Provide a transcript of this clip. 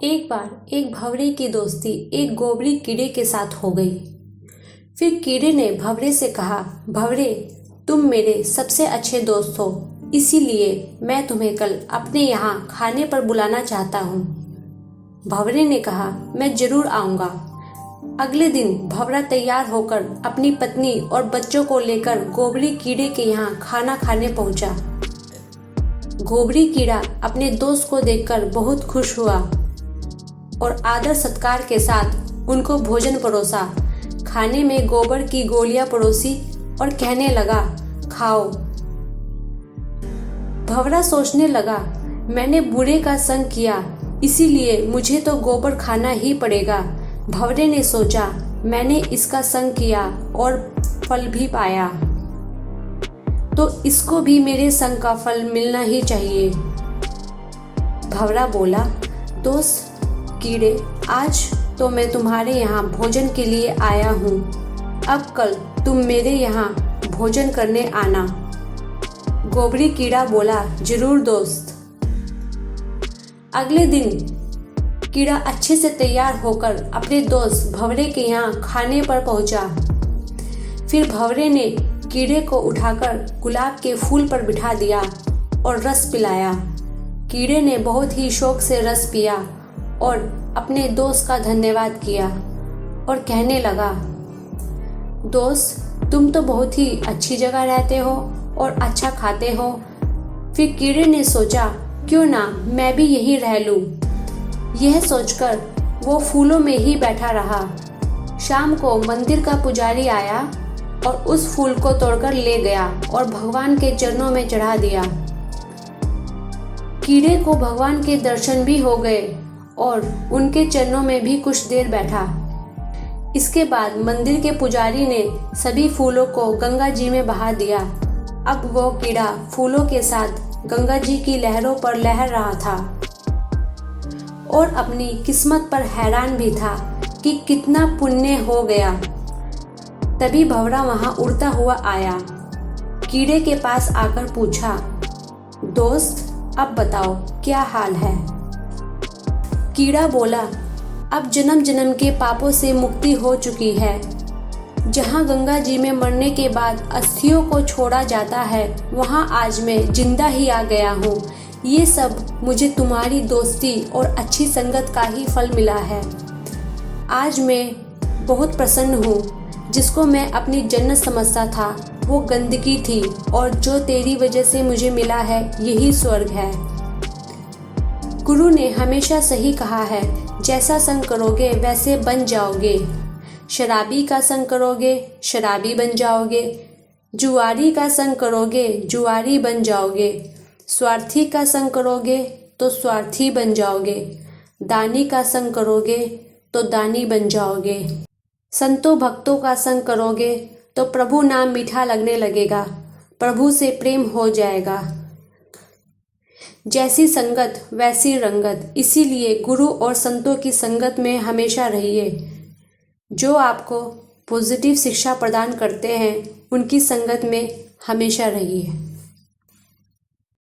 एक बार एक भंवरे की दोस्ती एक गोबरी कीड़े के साथ हो गई। फिर कीड़े ने भंवरे से कहा, भंवरे, तुम मेरे सबसे अच्छे दोस्त हो, इसीलिए मैं तुम्हें कल अपने यहाँ खाने पर बुलाना चाहता हूँ। भंवरे ने कहा, मैं जरूर आऊँगा। अगले दिन भंवरा तैयार होकर अपनी पत्नी और बच्चों को लेकर गोबरी कीड़े के यहाँ खाना खाने पहुँचा। गोबरी कीड़ा अपने दोस्त को देखकर बहुत खुश हुआ और आदर सत्कार के साथ उनको भोजन परोसा। खाने में गोबर की गोलियां परोसी और कहने लगा, खाओ। भंवरा सोचने लगा, मैंने बुरे का संग किया, इसीलिए मुझे तो गोबर खाना ही पड़ेगा। भंवरे ने सोचा, मैंने इसका संग किया और फल भी पाया, तो इसको भी मेरे संग का फल मिलना ही चाहिए। भंवरा बोला, दोस्त कीड़े, आज तो मैं तुम्हारे यहाँ भोजन के लिए आया हूँ। अब कल तुम मेरे यहाँ भोजन करने आना। गोबरी कीड़ा बोला, जरूर दोस्त। अगले दिन कीड़ा अच्छे से तैयार होकर अपने दोस्त भंवरे के यहाँ खाने पर पहुँचा। फिर भंवरे ने कीड़े को उठाकर गुलाब के फूल पर बिठा दिया और रस पिलाया। कीड़े ने बहुत ही शौक से रस पिया और अपने दोस्त का धन्यवाद किया और कहने लगा, दोस्त, तुम तो बहुत ही अच्छी जगह रहते हो और अच्छा खाते हो। फिर कीड़े ने सोचा, क्यों ना मैं भी यहीं रह लूं। यह सोचकर वो फूलों में ही बैठा रहा। शाम को मंदिर का पुजारी आया और उस फूल को तोड़कर ले गया और भगवान के चरणों में चढ़ा दिया। कीड़े को भगवान के दर्शन भी हो गए और उनके चरणों में भी कुछ देर बैठा। इसके बाद मंदिर के पुजारी ने सभी फूलों को गंगा जी में बहा दिया। अब वो कीड़ा फूलों के साथ गंगा जी की लहरों पर लहर रहा था और अपनी किस्मत पर हैरान भी था कि कितना पुण्य हो गया। तभी भंवरा वहां उड़ता हुआ आया। कीड़े के पास आकर पूछा, दोस्त, अब बताओ क्या हाल है। कीड़ा बोला, अब जन्म जन्म के पापों से मुक्ति हो चुकी है। जहाँ गंगा जी में मरने के बाद अस्थियों को छोड़ा जाता है, वहाँ आज मैं जिंदा ही आ गया हूँ। ये सब मुझे तुम्हारी दोस्ती और अच्छी संगत का ही फल मिला है। आज मैं बहुत प्रसन्न हूँ। जिसको मैं अपनी जन्नत समझता था वो गंदगी थी और जो तेरी वजह से मुझे मिला है यही स्वर्ग है। गुरु ने हमेशा सही कहा है, जैसा संग करोगे वैसे बन जाओगे। शराबी का संग करोगे शराबी बन जाओगे, जुआरी का संग करोगे जुआरी बन जाओगे, स्वार्थी का संग करोगे तो स्वार्थी बन जाओगे, दानी का संग करोगे तो दानी बन जाओगे, संतों भक्तों का संग करोगे तो प्रभु नाम मीठा लगने लगेगा, प्रभु से प्रेम हो जाएगा। जैसी संगत वैसी रंगत, इसीलिए गुरु और संतों की संगत में हमेशा रहिए। जो आपको पॉजिटिव शिक्षा प्रदान करते हैं उनकी संगत में हमेशा रहिए।